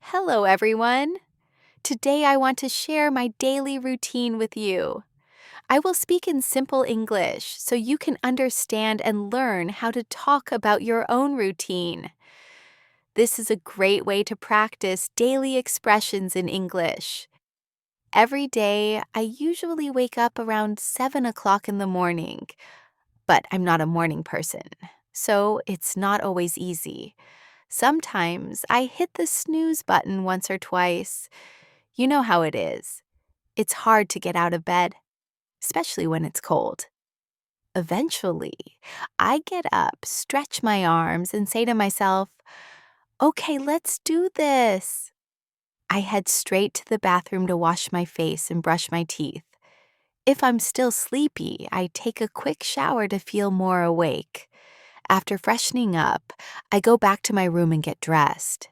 Hello, everyone. Today I want to share my daily routine with you. I will speak in simple English so you can understand and learn how to talk about your own routine. This is a great way to practice daily expressions in English. Every day, I usually wake up around 7 o'clock in the morning, but I'm not a morning person, so it's not always easy. Sometimes I hit the snooze button once or twice. You know how it is. It's hard to get out of bed, especially when it's cold. Eventually, I get up, stretch my arms, and say to myself, okay, let's do this. I head straight to the bathroom to wash my face and brush my teeth. If I'm still sleepy, I take a quick shower to feel more awake. After freshening up, I go back to my room and get dressed.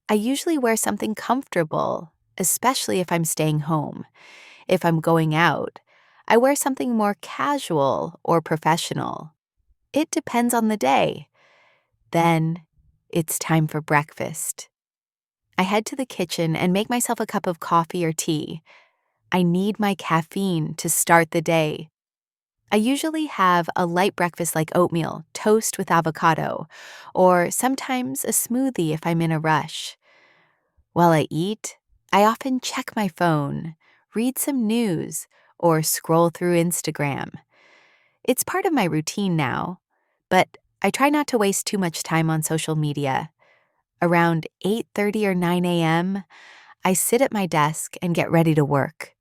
I usually wear something comfortable, especially if I'm staying home. If I'm going out, I wear something more casual or professional. It depends on the day. Then it's time for breakfast. I head to the kitchen and make myself a cup of coffee or tea. I need my caffeine to start the day. I usually have a light breakfast like oatmeal, toast with avocado, or sometimes a smoothie if I'm in a rush. While I eat, I often check my phone, read some news, or scroll through Instagram. It's part of my routine now, but I try not to waste too much time on social media. Around 8:30 or 9 a.m., I sit at my desk and get ready to work.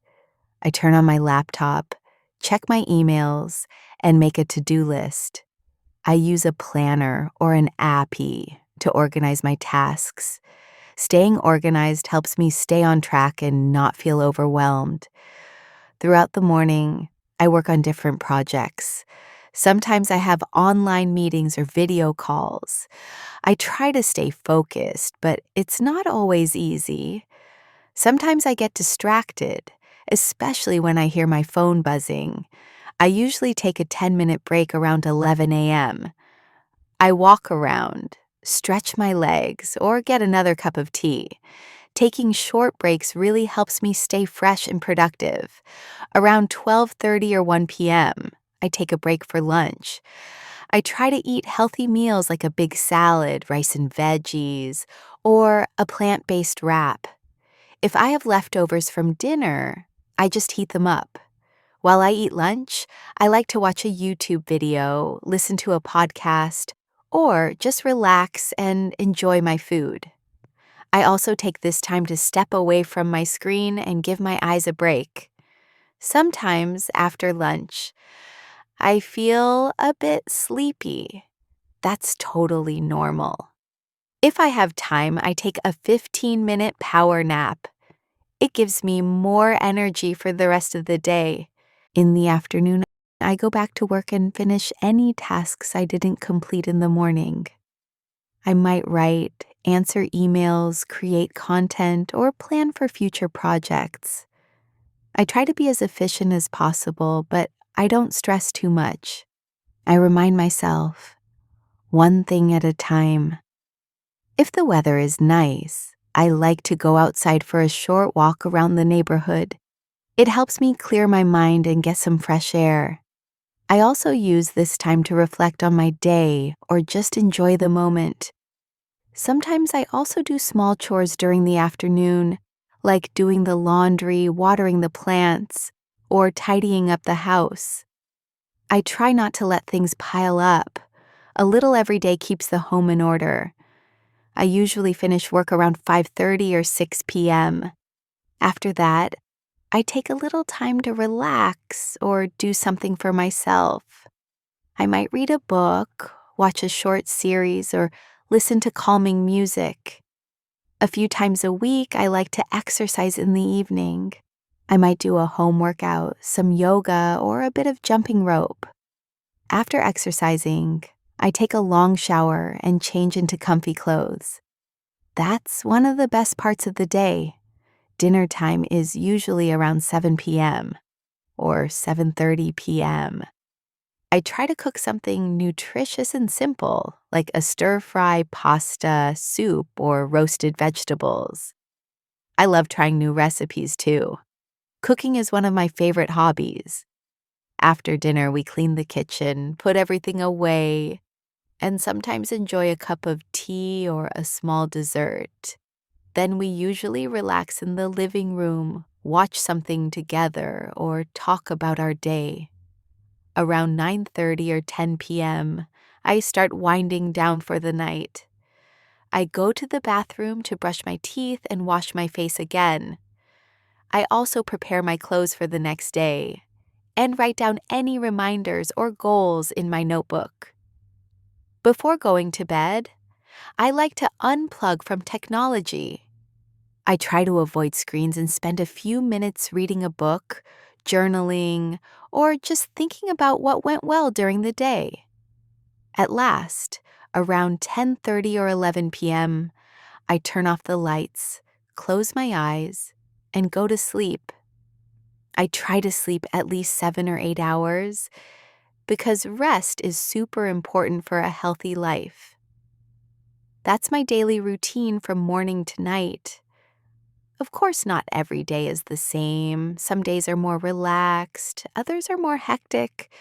I turn on my laptop, check my emails, and make a to-do list. I use a planner or an appy to organize my tasks. Staying organized helps me stay on track and not feel overwhelmed. Throughout the morning, I work on different projects. Sometimes I have online meetings or video calls. I try to stay focused, but it's not always easy. Sometimes I get distracted, especially when I hear my phone buzzing. I usually take a 10-minute break around 11 a.m. I walk around, stretch my legs, or get another cup of tea. Taking short breaks really helps me stay fresh and productive. Around 12:30 or 1 p.m., I take a break for lunch. I try to eat healthy meals like a big salad, rice and veggies, or a plant-based wrap. If I have leftovers from dinner, I just heat them up. While I eat lunch, I like to watch a YouTube video, listen to a podcast, or just relax and enjoy my food. I also take this time to step away from my screen and give my eyes a break. Sometimes, after lunch, I feel a bit sleepy. That's totally normal. If I have time, I take a 15-minute power nap. It gives me more energy for the rest of the day. In the afternoon, I go back to work and finish any tasks I didn't complete in the morning. I might write, answer emails, create content, or plan for future projects. I try to be as efficient as possible, but I don't stress too much. I remind myself, one thing at a time. If the weather is nice, I like to go outside for a short walk around the neighborhood. It helps me clear my mind and get some fresh air. I also use this time to reflect on my day or just enjoy the moment. Sometimes I also do small chores during the afternoon, like doing the laundry, watering the plants, or tidying up the house. I try not to let things pile up. A little every day keeps the home in order. I usually finish work around 5:30 or 6 p.m. After that, I take a little time to relax or do something for myself. I might read a book, watch a short series, or listen to calming music. A few times a week, I like to exercise in the evening. I might do a home workout, some yoga, or a bit of jumping rope. After exercising, I take a long shower and change into comfy clothes. That's one of the best parts of the day. Dinner time is usually around 7 p.m. or 7:30 p.m. I try to cook something nutritious and simple, like a stir-fry pasta, soup, or roasted vegetables. I love trying new recipes too. Cooking is one of my favorite hobbies. After dinner, we clean the kitchen, put everything away, and sometimes enjoy a cup of tea or a small dessert. Then we usually relax in the living room, watch something together, or talk about our day. Around 9:30 or 10 p.m., I start winding down for the night. I go to the bathroom to brush my teeth and wash my face again. I also prepare my clothes for the next day and write down any reminders or goals in my notebook. Before going to bed, I like to unplug from technology. I try to avoid screens and spend a few minutes reading a book, journaling, or just thinking about what went well during the day. At last, around 10:30 or 11 p.m., I turn off the lights, close my eyes, and go to sleep. I try to sleep at least 7 or 8 hours because rest is super important for a healthy life. That's my daily routine from morning to night. Of course, not every day is the same. Some days are more relaxed, others are more hectic,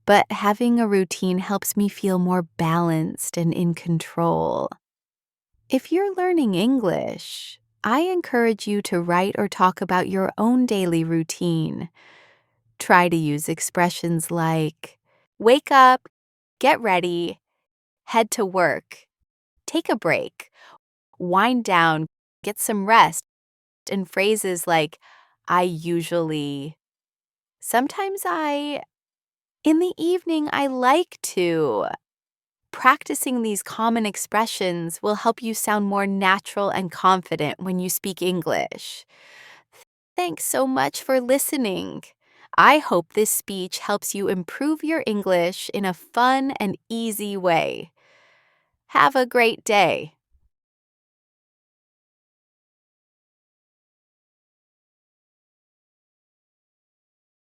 but having a routine helps me feel more balanced and in control. If you're learning English, I encourage you to write or talk about your own daily routine. Try to use expressions like wake up, get ready, head to work, take a break, wind down, get some rest, and phrases like I usually, sometimes in the evening, I like to. Practicing these common expressions will help you sound more natural and confident when you speak English. Thanks so much for listening. I hope this speech helps you improve your English in a fun and easy way. Have a great day.